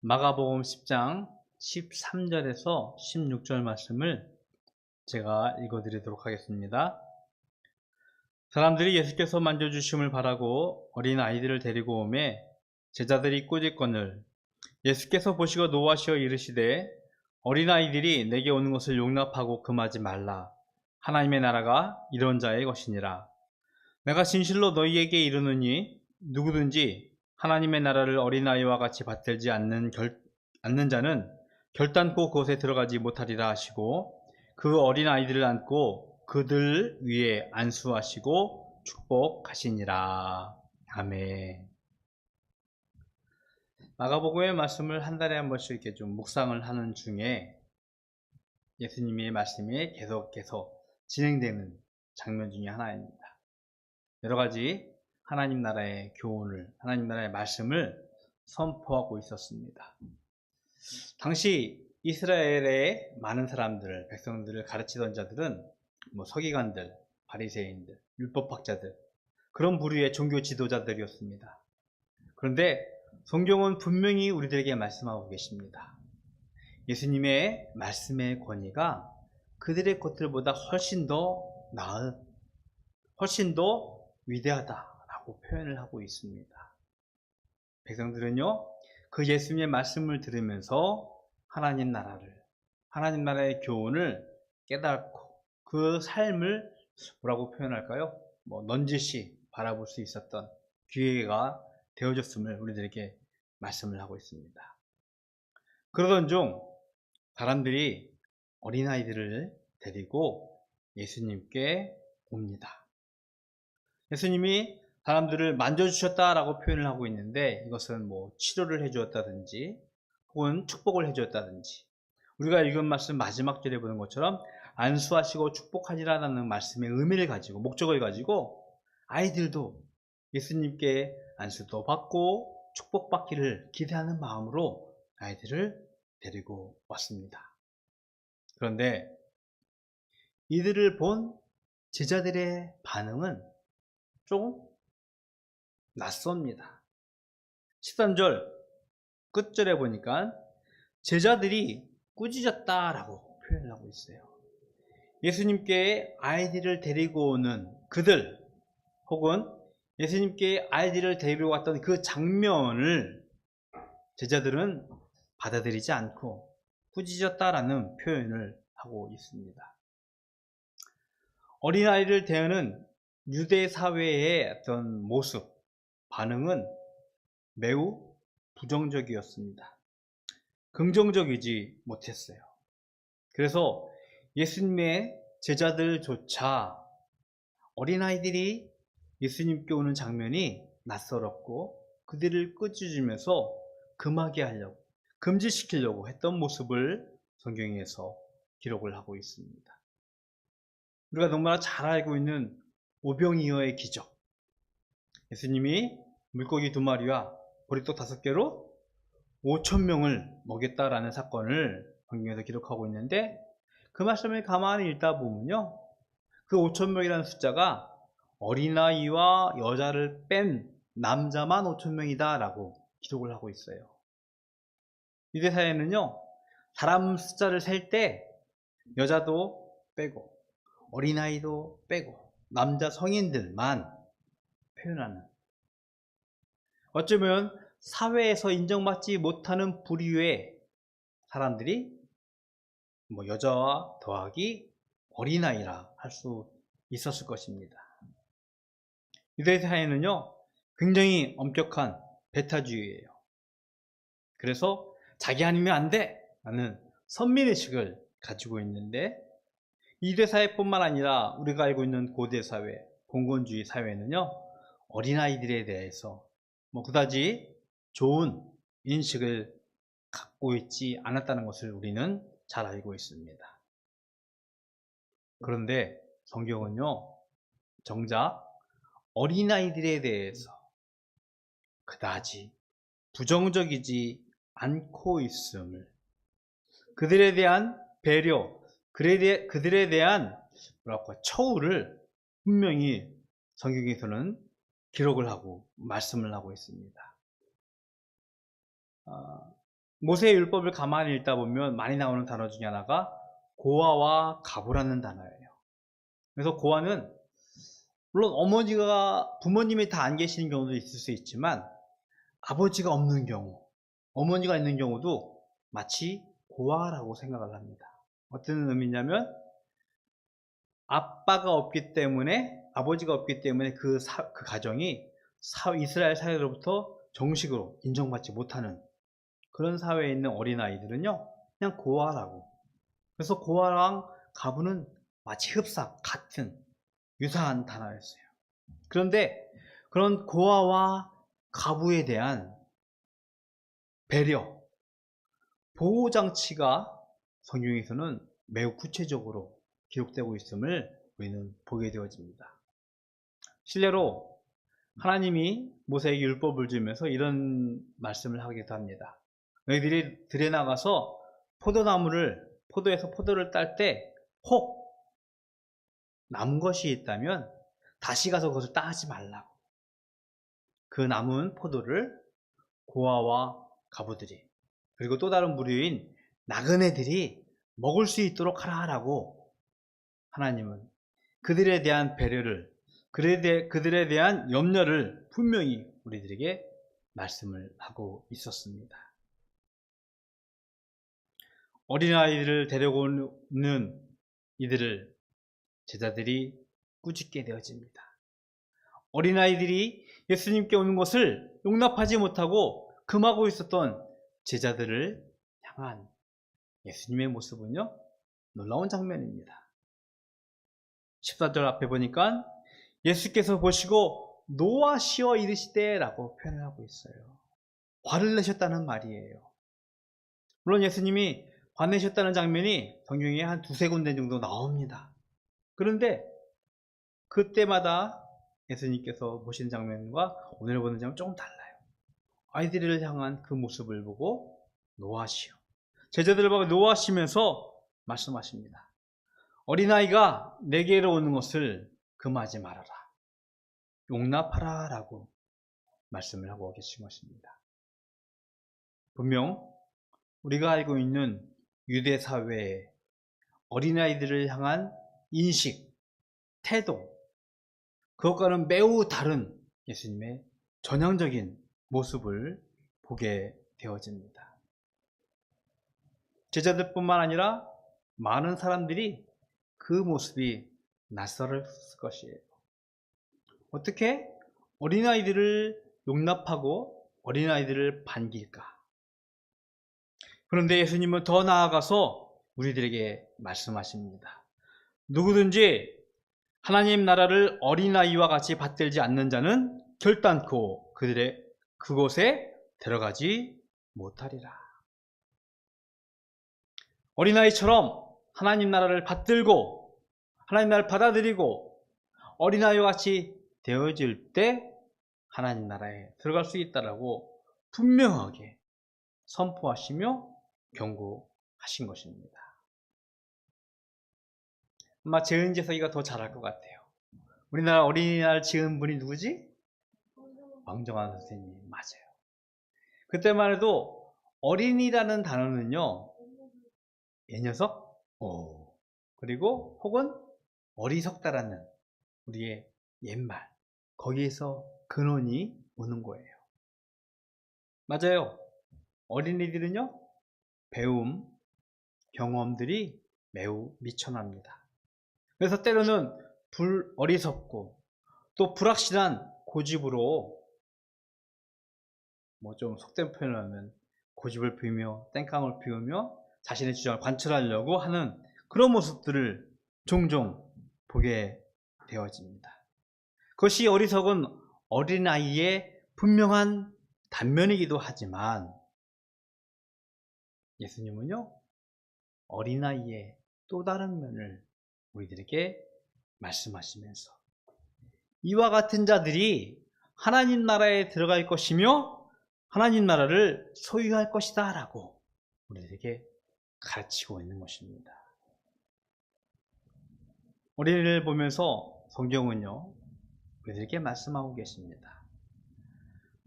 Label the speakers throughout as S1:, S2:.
S1: 마가복음 10장 13절에서 16절 말씀을 제가 읽어드리도록 하겠습니다. 사람들이 예수께서 만져주심을 바라고 어린 아이들을 데리고 오매 제자들이 꾸짖거늘 예수께서 보시고 노하시어 이르시되 어린아이들이 내게 오는 것을 용납하고 금하지 말라. 하나님의 나라가 이런 자의 것이니라. 내가 진실로 너희에게 이르노니 누구든지 하나님의 나라를 어린아이와 같이 받들지 않는 자는 결단코 그곳에 들어가지 못하리라 하시고 그 어린아이들을 안고 그들 위에 안수하시고 축복하시니라. 아멘. 마가복음의 말씀을 한 달에 한 번씩 이렇게 좀 묵상을 하는 중에 예수님의 말씀이 계속해서 진행되는 장면 중에 하나입니다. 여러 가지 하나님 나라의 교훈을, 하나님 나라의 말씀을 선포하고 있었습니다. 당시 이스라엘의 많은 사람들을, 백성들을 가르치던 자들은 서기관들, 바리새인들, 율법학자들, 그런 부류의 종교 지도자들이었습니다. 그런데 성경은 분명히 우리들에게 말씀하고 계십니다. 예수님의 말씀의 권위가 그들의 것들보다 훨씬 더 나은, 훨씬 더 위대하다라고 표현을 하고 있습니다. 백성들은요, 그 예수님의 말씀을 들으면서 하나님 나라의 교훈을 깨닫고 그 삶을 뭐라고 표현할까요? 넌지시 바라볼 수 있었던 기회가 되어졌음을 우리들에게 말씀을 하고 있습니다. 그러던 중 사람들이 어린아이들을 데리고 예수님께 옵니다. 예수님이 사람들을 만져주셨다라고 표현을 하고 있는데 이것은 치료를 해주었다든지 혹은 축복을 해주었다든지 우리가 읽은 말씀 마지막 절에 보는 것처럼 안수하시고 축복하시라는 말씀의 의미를 가지고 목적을 가지고 아이들도 예수님께 안수도 받고 축복받기를 기대하는 마음으로 아이들을 데리고 왔습니다. 그런데 이들을 본 제자들의 반응은 좀 낯섭니다. 13절 끝절에 보니까 제자들이 꾸짖었다라고 표현을 하고 있어요. 예수님께 아이들을 데리고 오는 그들 혹은 예수님께 아이들을 데리고 왔던 그 장면을 제자들은 받아들이지 않고 꾸짖었다라는 표현을 하고 있습니다. 어린아이를 대하는 유대 사회의 어떤 모습, 반응은 매우 부정적이었습니다. 긍정적이지 못했어요. 그래서 예수님의 제자들조차 어린아이들이 예수님께 오는 장면이 낯설었고 그들을 꾸짖으면서 금하게 하려고, 금지시키려고 했던 모습을 성경에서 기록을 하고 있습니다. 우리가 너무나 잘 알고 있는 오병이어의 기적, 예수님이 물고기 2마리와 보리떡 5개로 5,000명을 먹였다라는 사건을 성경에서 기록하고 있는데 그 말씀을 가만히 읽다 보면요, 그 5,000명이라는 숫자가 어린아이와 여자를 뺀 남자만 5,000명이다 라고 기록을 하고 있어요. 유대사회는요, 사람 숫자를 셀 때 여자도 빼고 어린아이도 빼고 남자 성인들만 표현하는, 어쩌면 사회에서 인정받지 못하는 부류의 사람들이 여자와 더하기 어린아이라 할 수 있었을 것입니다. 유대 사회는요, 굉장히 엄격한 배타주의예요. 그래서 자기 아니면 안 돼! 라는 선민의식을 가지고 있는데 유대 사회뿐만 아니라 우리가 알고 있는 고대 사회, 공권주의 사회는요, 어린아이들에 대해서 그다지 좋은 인식을 갖고 있지 않았다는 것을 우리는 잘 알고 있습니다. 그런데 성경은요, 정작 어린아이들에 대해서 그다지 부정적이지 않고 있음을, 그들에 대한 배려, 그들에 대한 처우를 분명히 성경에서는 기록을 하고 말씀을 하고 있습니다. 모세의 율법을 가만히 읽다 보면 많이 나오는 단어 중에 하나가 고아와 가부라는 단어예요. 그래서 고아는 물론 어머니가 부모님이 다 안 계시는 경우도 있을 수 있지만 아버지가 없는 경우, 어머니가 있는 경우도 마치 고아라고 생각을 합니다. 어떤 의미냐면 아빠가 없기 때문에, 아버지가 없기 때문에 그 가정이 이스라엘 사회로부터 정식으로 인정받지 못하는 그런 사회에 있는 어린아이들은요 그냥 고아라고. 그래서 고아랑 가부는 마치 흡사, 같은 유사한 단어였어요. 그런데 그런 고아와 가부에 대한 배려, 보호장치가 성경에서는 매우 구체적으로 기록되고 있음을 우리는 보게 되어집니다. 실례로 하나님이 모세에게 율법을 주면서 이런 말씀을 하기도 합니다. 너희들이 들에 나가서 포도에서 포도를 딸 때 혹 남은 것이 있다면 다시 가서 그것을 따지 말라고. 그 남은 포도를 고아와 가부들이, 그리고 또 다른 부류인 나그네들이 먹을 수 있도록 하라고 하나님은 그들에 대한 배려를, 그들에 대한 염려를 분명히 우리들에게 말씀을 하고 있었습니다. 어린아이들을 데려오는 이들을 제자들이 꾸짖게 되어집니다. 어린아이들이 예수님께 오는 것을 용납하지 못하고 금하고 있었던 제자들을 향한 예수님의 모습은요 놀라운 장면입니다. 14절 앞에 보니까 예수께서 보시고 노하시어 이르시되 라고 표현을 하고 있어요. 화를 내셨다는 말이에요. 물론 예수님이 화내셨다는 장면이 성경에 한 두세 군데 정도 나옵니다. 그런데 그때마다 예수님께서 보시는 장면과 오늘 보는 장면은 조금 달라요. 아이들을 향한 그 모습을 보고 노하시어, 제자들을 보고 노하시면서 말씀하십니다. 어린아이가 내게로 오는 것을 금하지 말아라, 용납하라 라고 말씀을 하고 계신 것입니다. 분명 우리가 알고 있는 유대 사회의 어린아이들을 향한 인식, 태도, 그것과는 매우 다른 예수님의 전형적인 모습을 보게 되어집니다. 제자들뿐만 아니라 많은 사람들이 그 모습이 낯설을 것이에요. 어떻게 어린아이들을 용납하고 어린아이들을 반길까? 그런데 예수님은 더 나아가서 우리들에게 말씀하십니다. 누구든지 하나님 나라를 어린아이와 같이 받들지 않는 자는 결단코 그곳에 들어가지 못하리라. 어린아이처럼 하나님 나라를 받들고 하나님 나라를 받아들이고 어린아이와 같이 되어질 때 하나님 나라에 들어갈 수 있다라고 분명하게 선포하시며 경고하신 것입니다. 아마 재은재석이가 더 잘할 것 같아요. 우리나라 어린이날 지은 분이 누구지? 왕정환 선생님. 맞아요. 그때만 해도 어린이라는 단어는요, 얘녀석, 그리고 혹은 어리석다라는 우리의 옛말, 거기에서 근원이 오는 거예요. 맞아요. 어린이들은요, 배움, 경험들이 매우 미천합니다. 그래서 때로는 어리석고 또 불확실한 고집으로, 뭐 좀 속된 표현을 하면 고집을 피우며 땡깡을 피우며 자신의 주장을 관철하려고 하는 그런 모습들을 종종 보게 되어집니다. 그것이 어리석은 어린아이의 분명한 단면이기도 하지만 예수님은요, 어린아이의 또 다른 면을 우리들에게 말씀하시면서 이와 같은 자들이 하나님 나라에 들어갈 것이며 하나님 나라를 소유할 것이다 라고 우리들에게 가르치고 있는 것입니다. 우리를 보면서 성경은요, 우리들에게 말씀하고 계십니다.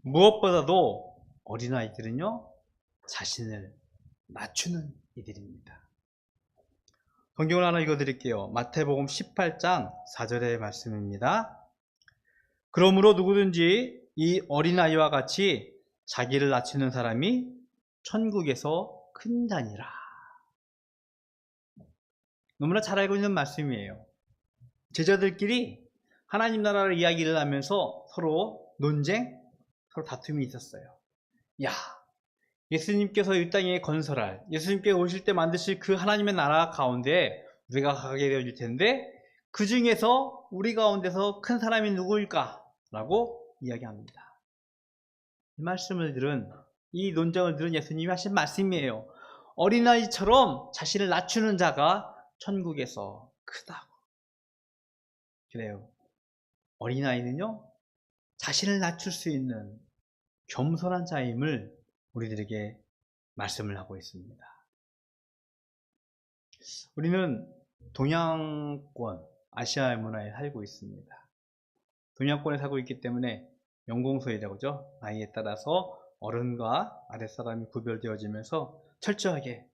S1: 무엇보다도 어린아이들은요, 자신을 낮추는 이들입니다. 성경을 하나 읽어드릴게요. 마태복음 18장 4절의 말씀입니다. 그러므로 누구든지 이 어린아이와 같이 자기를 낮추는 사람이 천국에서 큰 자니라. 너무나 잘 알고 있는 말씀이에요. 제자들끼리 하나님 나라를 이야기를 하면서 서로 논쟁, 서로 다툼이 있었어요. 야, 예수님께서 이 땅에 건설할, 예수님께서 오실 때 만드실 그 하나님의 나라 가운데 우리가 가게 되어질 텐데 그 중에서 우리 가운데서 큰 사람이 누구일까? 라고 이야기합니다. 이 말씀을 들은, 이 논쟁을 들은 예수님이 하신 말씀이에요. 어린아이처럼 자신을 낮추는 자가 천국에서 크다고. 그래요. 어린아이는요, 자신을 낮출 수 있는 겸손한 자임을 우리들에게 말씀을 하고 있습니다. 우리는 동양권, 아시아 문화에 살고 있습니다. 동양권에 살고 있기 때문에 영공소이라고 하죠. 나이에 따라서 어른과 아랫사람이 구별되어지면서 철저하게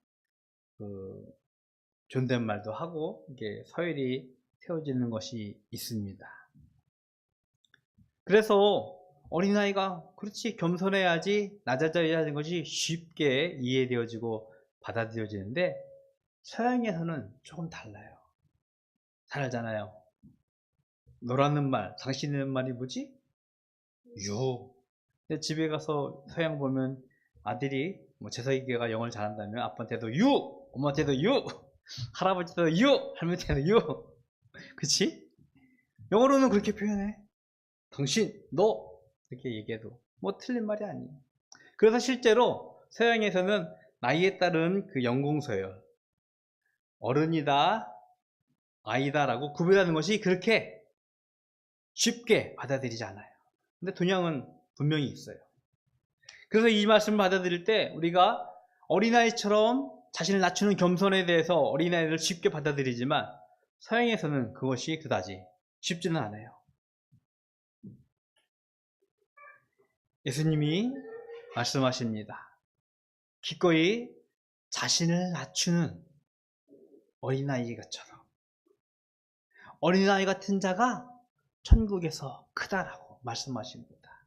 S1: 존댓말도 하고 이게 서열이 세워지는 것이 있습니다. 그래서 어린아이가 그렇지 겸손해야지 낮아져야 하는 것이 쉽게 이해되어지고 받아들여지는데 서양에서는 조금 달라요. 잘 알잖아요. 너라는 말, 당신이라는 말이 뭐지? 유. 근데 집에 가서 서양 보면 아들이 뭐 재석이가 영어를 잘한다면 아빠한테도 유, 엄마한테도 유, 할아버지도 유, 할머니한테도 유. 그치? 영어로는 그렇게 표현해. 당신, 너 이렇게 얘기해도 뭐 틀린 말이 아니에요. 그래서 실제로 서양에서는 나이에 따른 그 연공서열, 어른이다, 아이다라고 구별하는 것이 그렇게 쉽게 받아들이지 않아요. 근데 동양은 분명히 있어요. 그래서 이 말씀을 받아들일 때 우리가 어린아이처럼 자신을 낮추는 겸손에 대해서 어린아이를 쉽게 받아들이지만 서양에서는 그것이 그다지 쉽지는 않아요. 예수님이 말씀하십니다. 기꺼이 자신을 낮추는 어린아이처럼 어린아이 같은 자가 천국에서 크다라고 말씀하십니다.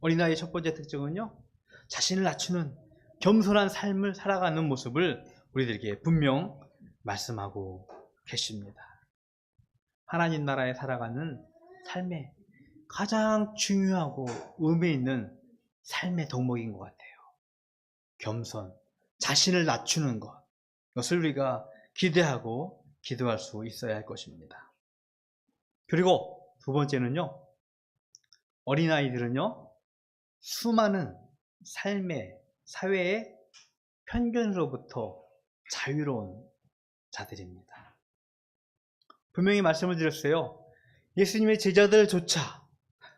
S1: 어린아이의 첫 번째 특징은요, 자신을 낮추는 겸손한 삶을 살아가는 모습을 우리들에게 분명 말씀하고 계십니다. 하나님 나라에 살아가는 삶의 가장 중요하고 의미 있는 삶의 덕목인 것 같아요. 겸손, 자신을 낮추는 것, 이것을 우리가 기대하고 기도할 수 있어야 할 것입니다. 그리고 두 번째는요, 어린아이들은요, 수많은 삶의, 사회의 편견으로부터 자유로운 자들입니다. 분명히 말씀을 드렸어요. 예수님의 제자들조차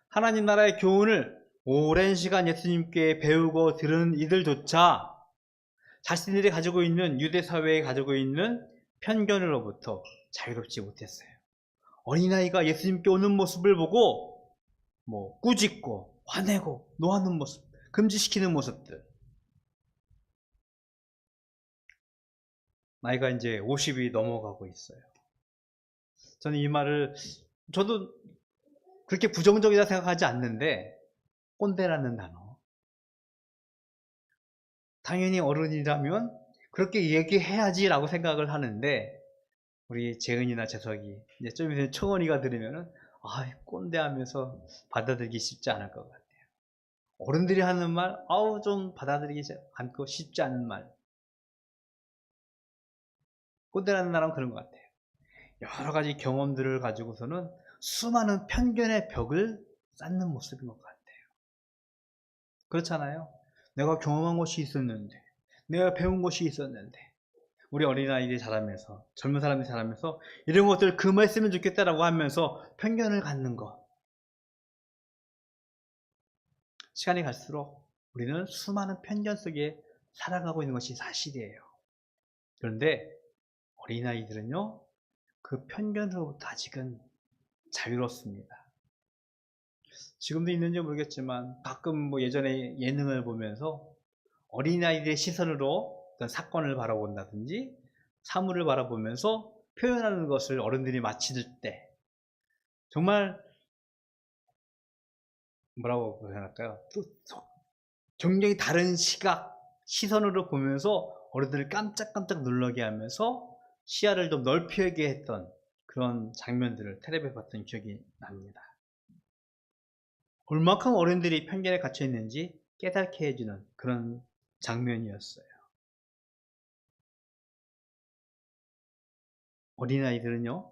S1: 하나님 나라의 교훈을 오랜 시간 예수님께 배우고 들은 이들조차 자신들이 가지고 있는 유대 사회에 가지고 있는 편견으로부터 자유롭지 못했어요. 어린아이가 예수님께 오는 모습을 보고 꾸짖고 화내고 노하는 모습, 금지시키는 모습들. 나이가 이제 50이 넘어가고 있어요. 저는 이 말을 저도 그렇게 부정적이다 생각하지 않는데 꼰대라는 단어. 당연히 어른이라면 그렇게 얘기해야지라고 생각을 하는데 우리 재은이나 재석이 이제 좀 있으면 청원이가 들으면은 꼰대 하면서 받아들이기 쉽지 않을 것 같아요. 어른들이 하는 말, 좀 받아들이기 않고 쉽지 않은 말. 꼰대라는 사람은 그런 것 같아요. 여러 가지 경험들을 가지고서는 수많은 편견의 벽을 쌓는 모습인 것 같아요. 그렇잖아요. 내가 경험한 것이 있었는데, 내가 배운 것이 있었는데, 우리 어린아이들이 자라면서, 젊은 사람들이 자라면서 이런 것들 금했으면 좋겠다라고 하면서 편견을 갖는 것. 시간이 갈수록 우리는 수많은 편견 속에 살아가고 있는 것이 사실이에요. 그런데 어린아이들은요, 그 편견으로부터 아직은 자유롭습니다. 지금도 있는지 모르겠지만 가끔 예전에 예능을 보면서 어린아이들의 시선으로 어떤 사건을 바라본다든지 사물을 바라보면서 표현하는 것을 어른들이 마칠 때 정말 뭐라고 표현할까요? 또 굉장히 다른 시선으로 보면서 어른들을 깜짝깜짝 놀라게 하면서 시야를 좀 넓히게 했던 그런 장면들을 텔레비에 봤던 기억이 납니다. 얼마큼 어른들이 편견에 갇혀 있는지 깨닫게 해주는 그런 장면이었어요. 어린아이들은요,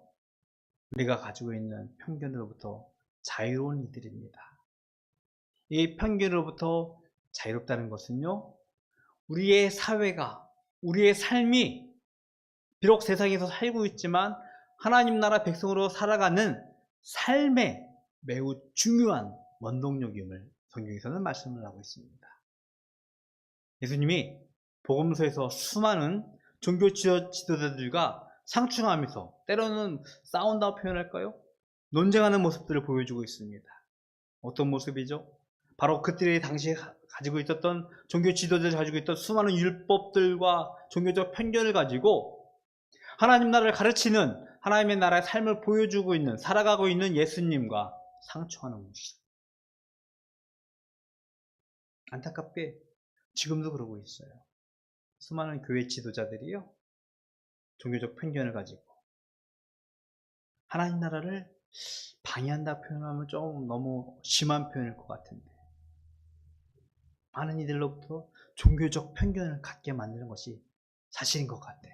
S1: 우리가 가지고 있는 편견으로부터 자유로운 이들입니다. 이 편견으로부터 자유롭다는 것은요, 우리의 사회가, 우리의 삶이 비록 세상에서 살고 있지만 하나님 나라 백성으로 살아가는 삶에 매우 중요한 원동력임을 성경에서는 말씀을 하고 있습니다. 예수님이 복음서에서 수많은 종교 지도자들과 상충하면서 때로는 싸운다고 표현할까요? 논쟁하는 모습들을 보여주고 있습니다. 어떤 모습이죠? 바로 그들이 당시에 가지고 있었던 종교 지도자들이 가지고 있던 수많은 율법들과 종교적 편견을 가지고 하나님 나라를 가르치는 하나님의 나라의 삶을 보여주고 있는, 살아가고 있는 예수님과 상충하는 모습. 안타깝게 지금도 그러고 있어요. 수많은 교회 지도자들이요, 종교적 편견을 가지고 하나님 나라를 방해한다 표현하면 좀 너무 심한 표현일 것 같은데, 많은 이들로부터 종교적 편견을 갖게 만드는 것이 사실인 것 같아요.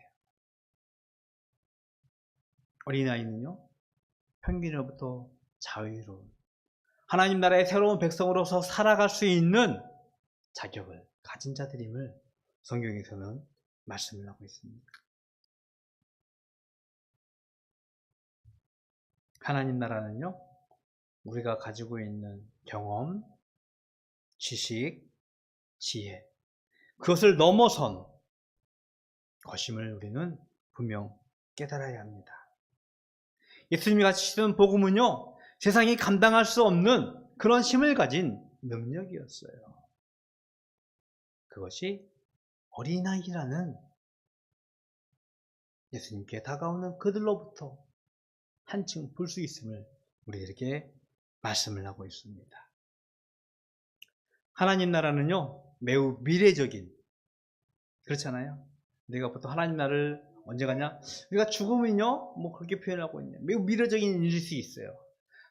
S1: 어린아이는요, 편견으로부터 자유로운 하나님 나라의 새로운 백성으로서 살아갈 수 있는 자격을 가진 자들임을 성경에서는 말씀을 하고 있습니다. 하나님 나라는요, 우리가 가지고 있는 경험, 지식, 지혜, 그것을 넘어선 것임을 우리는 분명 깨달아야 합니다. 예수님이 가르치시던 복음은요, 세상이 감당할 수 없는 그런 힘을 가진 능력이었어요. 그것이 어린아이라는 예수님께 다가오는 그들로부터 한층 볼 수 있음을 우리에게 말씀을 하고 있습니다. 하나님 나라는요, 매우 미래적인, 그렇잖아요. 우리가 보통 하나님 나라를 언제 가냐? 우리가 죽으면요, 뭐 그렇게 표현하고 있네요. 매우 미래적인 일일 수 있어요.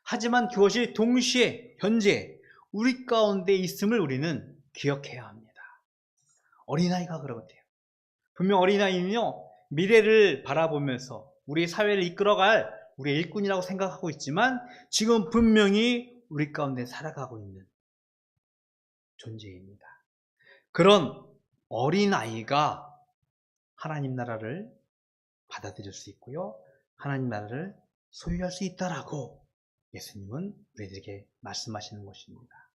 S1: 하지만 그것이 동시에 현재 우리 가운데 있음을 우리는 기억해야 합니다. 어린아이가 그러거든요. 분명 어린아이는요, 미래를 바라보면서 우리 사회를 이끌어갈 우리의 일꾼이라고 생각하고 있지만 지금 분명히 우리 가운데 살아가고 있는 존재입니다. 그런 어린아이가 하나님 나라를 받아들일 수 있고요, 하나님 나라를 소유할 수 있다라고 예수님은 우리들에게 말씀하시는 것입니다.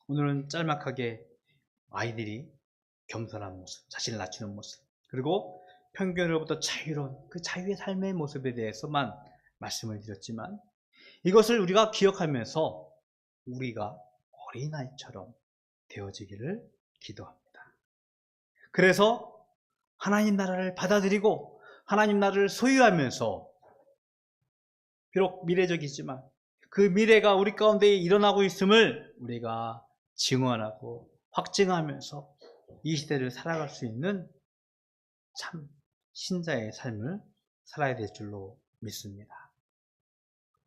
S1: 오늘은 짤막하게 아이들이 겸손한 모습, 자신을 낮추는 모습, 그리고 편견으로부터 자유로운 그 자유의 삶의 모습에 대해서만 말씀을 드렸지만, 이것을 우리가 기억하면서 우리가 어린아이처럼 되어지기를 기도합니다. 그래서 하나님 나라를 받아들이고 하나님 나라를 소유하면서, 비록 미래적이지만 그 미래가 우리 가운데 일어나고 있음을 우리가 증언하고 확증하면서 이 시대를 살아갈 수 있는 참 신자의 삶을 살아야 될 줄로 믿습니다.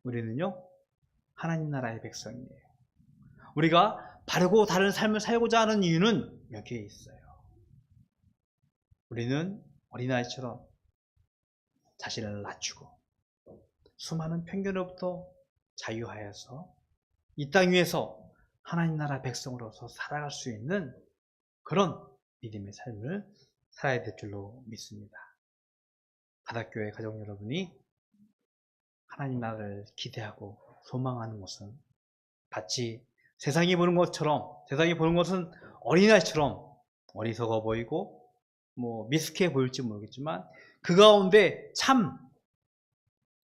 S1: 우리는요, 하나님 나라의 백성이에요. 우리가 바르고 다른 삶을 살고자 하는 이유는 여기에 있어요. 우리는 어린아이처럼 자신을 낮추고 수많은 편견으로부터 자유하여서 이 땅 위에서 하나님 나라 백성으로서 살아갈 수 있는 그런 믿음의 삶을 살아야 될 줄로 믿습니다. 바닷교회 가족 여러분이 하나님 나라를 기대하고 소망하는 것은 마치 세상이 보는 것처럼, 세상이 보는 것은 어린아이처럼 어리석어 보이고 미숙해 보일지 모르겠지만 그 가운데 참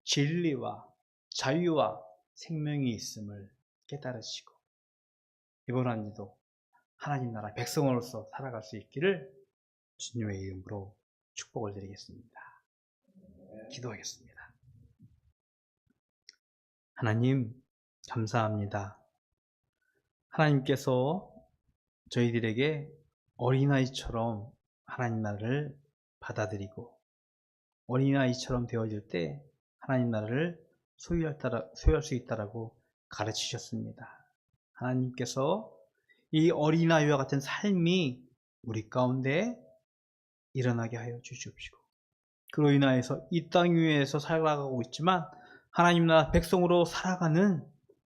S1: 진리와 자유와 생명이 있음을 깨달으시고 이번 한 주도 하나님 나라 백성으로서 살아갈 수 있기를 주님의 이름으로 축복을 드리겠습니다. 기도하겠습니다. 하나님 감사합니다. 하나님께서 저희들에게 어린아이처럼 하나님 나라를 받아들이고 어린아이처럼 되어질 때 하나님 나라를 소유할 수 있다라고 가르치셨습니다. 하나님께서 이 어린아이와 같은 삶이 우리 가운데 일어나게 하여 주시옵시고, 그로 인하여서 이 땅 위에서 살아가고 있지만 하나님 나라 백성으로 살아가는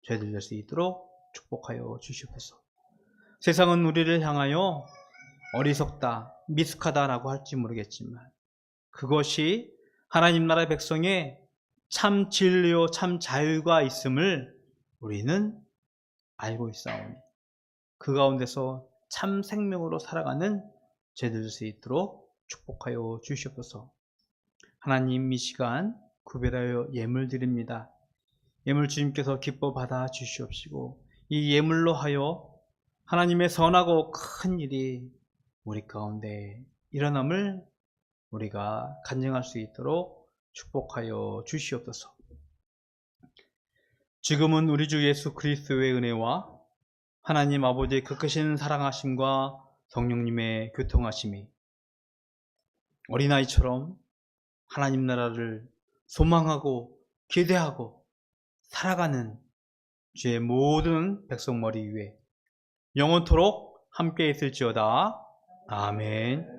S1: 저희들 될 수 있도록 축복하여 주시옵소서. 세상은 우리를 향하여 어리석다, 미숙하다라고 할지 모르겠지만 그것이 하나님 나라 백성의 참 진리요 참 자유가 있음을 우리는 알고 있사오니 그 가운데서 참 생명으로 살아가는 저희들 될 수 있도록 축복하여 주시옵소서. 하나님, 이 시간 구별하여 예물 드립니다. 예물 주님께서 기뻐 받아 주시옵시고 이 예물로 하여 하나님의 선하고 큰 일이 우리 가운데 일어남을 우리가 간증할 수 있도록 축복하여 주시옵소서. 지금은 우리 주 예수 그리스도의 은혜와 하나님 아버지의 그 크신 사랑하심과 성령님의 교통하심이 어린아이처럼 하나님 나라를 소망하고 기대하고 살아가는 주의 모든 백성 머리 위에 영원토록 함께 있을지어다. 아멘.